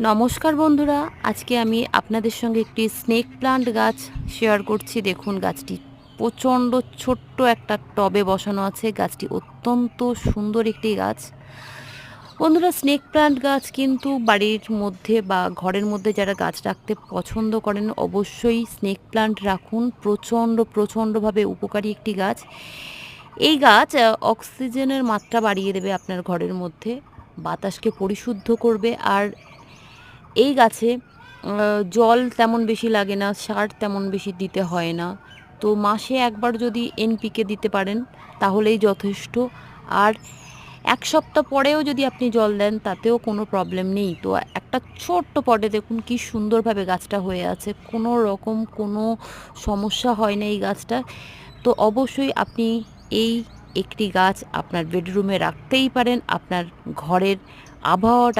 নমস্কার বন্ধুরা, আজকে আমি আপনাদের সঙ্গে একটি স্নেক প্লান্ট গাছ শেয়ার করছি। দেখুন, গাছটি প্রচণ্ড ছোট্ট একটা টবে বসানো আছে। গাছটি অত্যন্ত সুন্দর একটি গাছ। বন্ধুরা, স্নেক প্লান্ট গাছ কিন্তু বাড়ির মধ্যে বা ঘরের মধ্যে যারা গাছ রাখতে পছন্দ করেন অবশ্যই স্নেক প্লান্ট রাখুন। প্রচণ্ডভাবে উপকারী একটি গাছ। এই গাছ অক্সিজেনের মাত্রা বাড়িয়ে দেবে আপনার ঘরের মধ্যে, বাতাসকে পরিশুদ্ধ করবে। আর এই গাছে জল তেমন বেশি লাগে না, সার তেমন বেশি দিতে হয় না। তো মাসে একবার যদি এনপিকে দিতে পারেন তাহলেই যথেষ্ট। আর ১ সপ্তাহ পরেও যদি আপনি জল দেন তাতেও কোনো প্রবলেম নেই। তো একটা ছোট্ট পটে দেখুন কি সুন্দরভাবে গাছটা হয়ে আছে। কোনো রকম কোনো সমস্যা হয় না এই গাছটার। তো অবশ্যই আপনি এই একটি গাছ আপনার বেডরুমে রাখতেই পারেন। আপনার ঘরের আবহাওয়াটা